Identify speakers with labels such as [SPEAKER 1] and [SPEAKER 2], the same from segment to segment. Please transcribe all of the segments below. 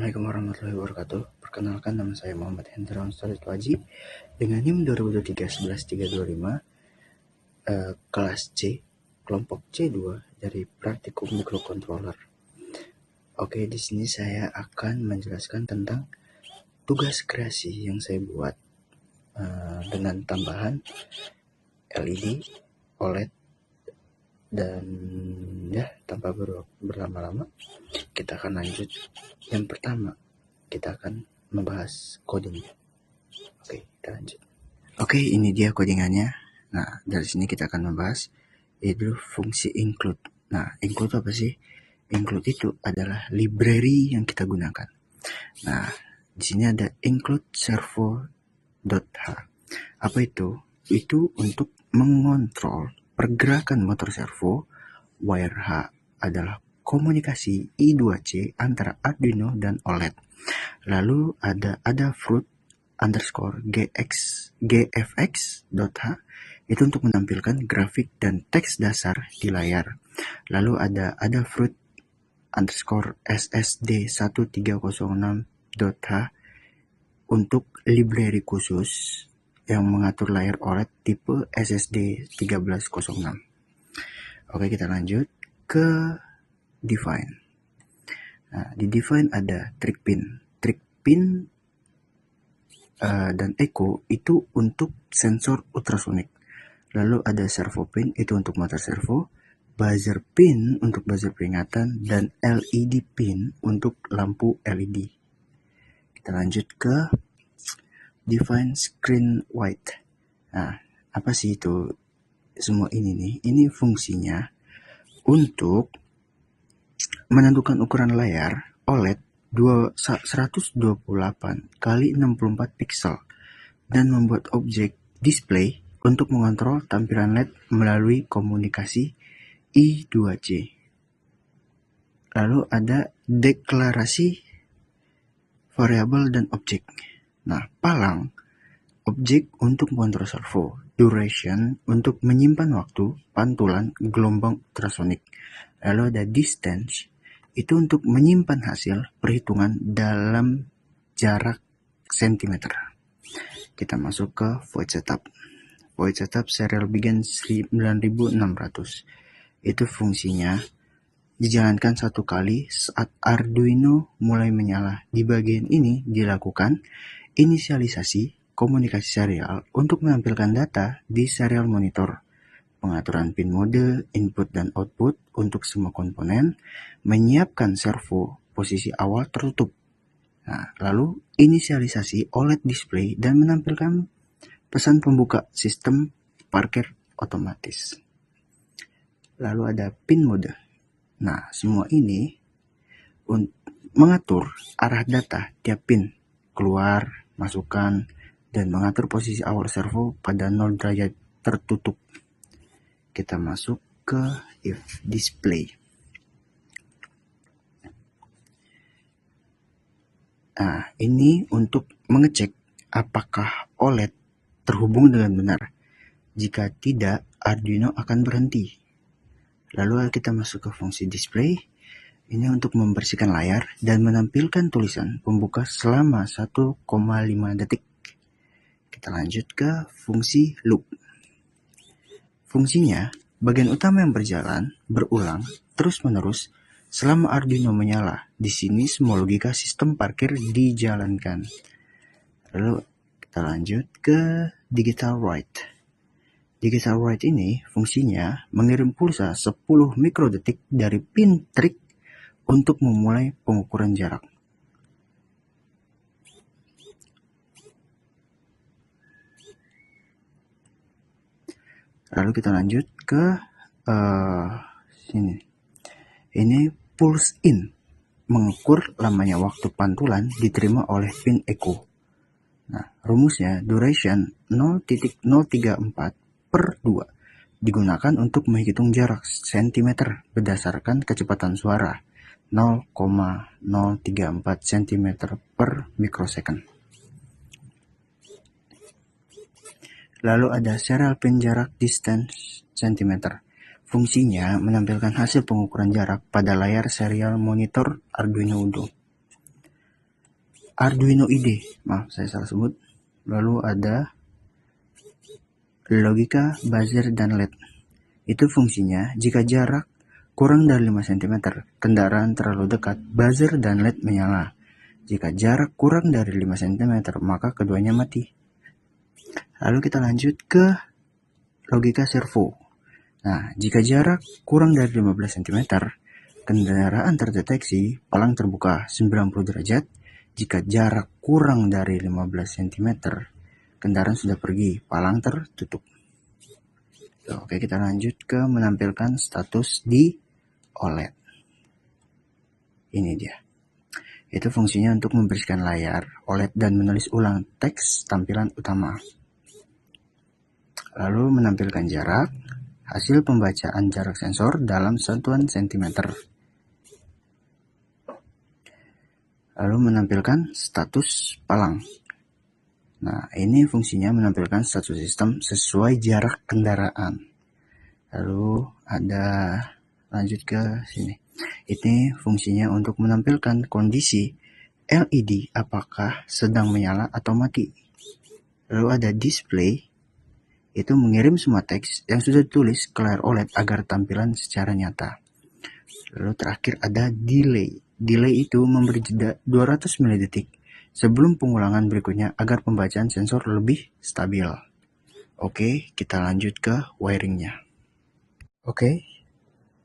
[SPEAKER 1] Assalamualaikum warahmatullahi wabarakatuh. Perkenalkan, nama saya Muhammad Hendrawan Salih Wajib dengan NIM 2023-11325, kelas C, kelompok C2 dari praktikum microcontroller. Oke, di sini saya akan menjelaskan tentang tugas kreasi yang saya buat dengan tambahan LED, OLED, dan tanpa berlama-lama kita akan lanjut. Yang pertama, kita akan membahas codingnya. Oke, kita lanjut. Oke, ini dia codingannya. Nah, dari sini kita akan membahas yaitu fungsi include. Nah, include apa sih? Include itu adalah library yang kita gunakan. Nah, di sini ada include servo.h. Apa itu? Itu untuk mengontrol pergerakan motor servo. Wire H adalah komunikasi I2C antara Arduino dan OLED. Lalu ada Adafruit_gfx.h itu untuk menampilkan grafik dan teks dasar di layar. Lalu ada Adafruit_ssd1306.h untuk library khusus yang mengatur layar OLED tipe SSD 1306. Oke, kita lanjut ke define. Nah, di define ada trick pin. Trick pin dan echo itu untuk sensor ultrasonik. Lalu ada servo pin, itu untuk motor servo. Buzzer pin untuk buzzer peringatan, dan LED pin untuk lampu LED. Kita lanjut ke define screen width. Nah, apa sih itu semua ini nih? Ini fungsinya untuk menentukan ukuran layar OLED 128 kali 64 pixel dan membuat objek display untuk mengontrol tampilan LED melalui komunikasi I2C. Lalu ada deklarasi variabel dan objek. Nah, palang objek untuk mengontrol servo, duration untuk menyimpan waktu, pantulan gelombang ultrasonik. Lalu ada distance, itu untuk menyimpan hasil perhitungan dalam jarak sentimeter. Kita masuk ke void setup. Void setup serial begin 9600. Itu fungsinya dijalankan satu kali saat Arduino mulai menyala. Di bagian ini dilakukan inisialisasi komunikasi serial untuk menampilkan data di serial monitor, pengaturan pin mode, input dan output untuk semua komponen, menyiapkan servo posisi awal tertutup. Nah, lalu inisialisasi OLED display dan menampilkan pesan pembuka sistem parkir otomatis. Lalu ada pin mode. Nah, semua ini mengatur arah data tiap pin, keluar, masukkan, dan mengatur posisi awal servo pada 0 derajat tertutup. Kita masuk ke if display. Nah, ini untuk mengecek apakah OLED terhubung dengan benar. Jika tidak, Arduino akan berhenti. Lalu kita masuk ke fungsi display. Ini untuk membersihkan layar dan menampilkan tulisan pembuka selama 1,5 detik. Kita lanjut ke fungsi loop. Fungsinya, bagian utama yang berjalan berulang terus-menerus selama Arduino menyala. Di sini semua logika sistem parkir dijalankan. Lalu kita lanjut ke digital write. Digital write ini fungsinya mengirim pulsa 10 mikrodetik dari pin trik untuk memulai pengukuran jarak. Lalu kita lanjut ke sini. Ini pulse in, mengukur lamanya waktu pantulan diterima oleh pin echo. Nah, rumusnya duration 0.034/2 digunakan untuk menghitung jarak sentimeter berdasarkan kecepatan suara 0,034 cm/mikrosecond. Lalu ada serial pin jarak distance cm. Fungsinya menampilkan hasil pengukuran jarak pada layar serial monitor Arduino Uno. Arduino IDE, maaf saya salah sebut. Lalu ada logika, buzzer, dan LED. Itu fungsinya jika jarak kurang dari 5 cm, kendaraan terlalu dekat, buzzer dan LED menyala. Jika jarak kurang dari 5 cm, maka keduanya mati. Lalu kita lanjut ke logika servo. Nah, jika jarak kurang dari 15 cm, kendaraan terdeteksi, palang terbuka 90 derajat. Jika jarak kurang dari 15 cm, kendaraan sudah pergi, palang tertutup. Oke, kita lanjut ke menampilkan status di OLED. Ini dia. Itu fungsinya untuk membersihkan layar OLED dan menulis ulang teks tampilan utama. Lalu menampilkan jarak, hasil pembacaan jarak sensor dalam satuan cm. Lalu menampilkan status palang. Nah, ini fungsinya menampilkan status sistem sesuai jarak kendaraan. Lalu ada lanjut ke sini. Ini fungsinya untuk menampilkan kondisi LED apakah sedang menyala atau mati. Lalu ada display, itu mengirim semua teks yang sudah ditulis ke layar OLED agar tampilan secara nyata. Lalu terakhir ada delay. Delay itu memberi jeda 200 mili sebelum pengulangan berikutnya agar pembacaan sensor lebih stabil. Oke, kita lanjut ke wiringnya. Oke,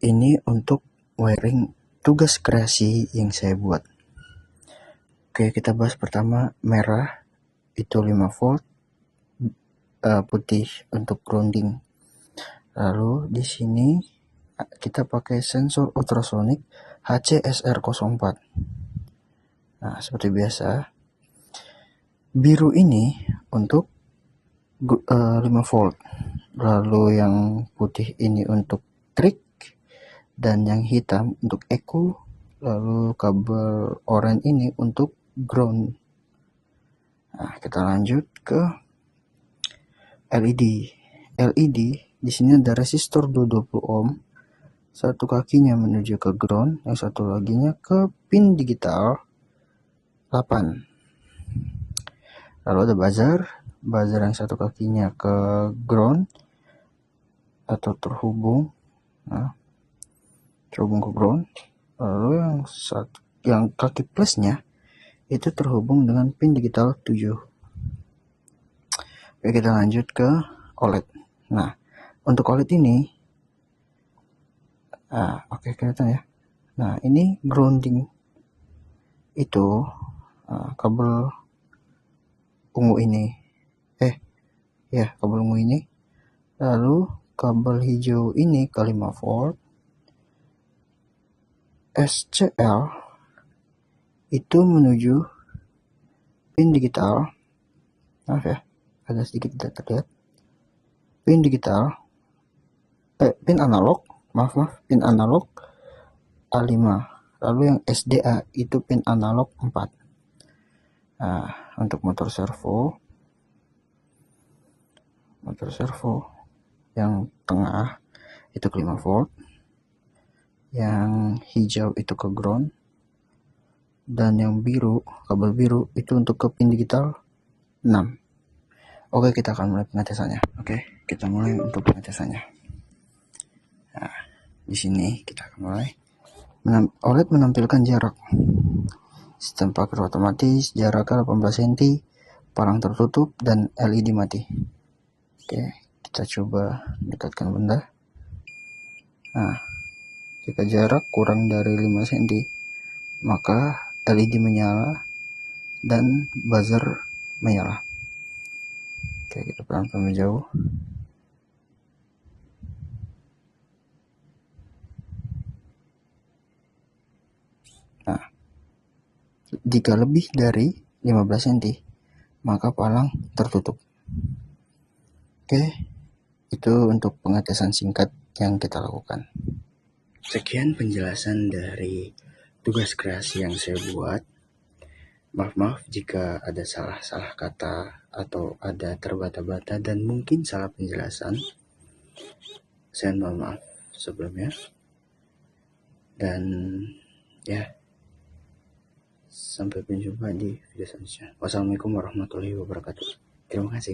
[SPEAKER 1] ini untuk wiring tugas kreasi yang saya buat. Oke, kita bahas pertama merah itu 5 volt, putih untuk grounding. Lalu di sini kita pakai sensor ultrasonic HCSR04. Nah, seperti biasa, biru ini untuk 5 volt. Lalu yang putih ini untuk trik, dan yang hitam untuk echo. Lalu kabel oranye ini untuk ground. Nah, kita lanjut ke LED. LED di sini ada resistor 220 ohm. Satu kakinya menuju ke ground, yang satu laginya ke pin digital 8. Lalu ada buzzer yang satu kakinya ke ground atau terhubung, terhubung ke ground. Lalu yang kaki plusnya itu terhubung dengan pin digital 7. Oke, kita lanjut ke OLED. Nah, untuk OLED ini, oke, kelihatan ya. Nah, ini grounding itu kabel ungu ini. Kabel ungu ini. Lalu kabel hijau ini ke 5 volt. SCL itu menuju pin digital. Maaf ya, ada sedikit tidak terlihat. Pin digital, pin analog, pin analog A5. Lalu yang SDA itu pin analog 4. Nah, untuk motor servo yang tengah itu ke 5 volt, yang hijau itu ke ground, dan yang biru, kabel biru itu untuk ke pin digital 6. Oke, kita akan mulai pengetesannya. Oke, kita mulai untuk pengetesannya. Nah, di sini kita akan mulai. OLED menampilkan jarak. Sistem pagar otomatis, jaraknya 18 cm, palang tertutup, dan LED mati. Oke, kita coba dekatkan benda. Nah, jika jarak kurang dari 5 cm, maka LED menyala dan buzzer menyala. Oke, kita pelan-pelan menjauh. Nah, jika lebih dari 15 cm, maka palang tertutup. Oke, itu untuk pengetesan singkat yang kita lakukan. Sekian penjelasan dari tugas kreasi yang saya buat. Maaf jika ada salah-salah kata atau ada terbata-bata dan mungkin salah penjelasan. Saya mohon maaf sebelumnya. Dan ya, Sampai berjumpa di video selanjutnya. Wassalamualaikum warahmatullahi wabarakatuh. Terima kasih.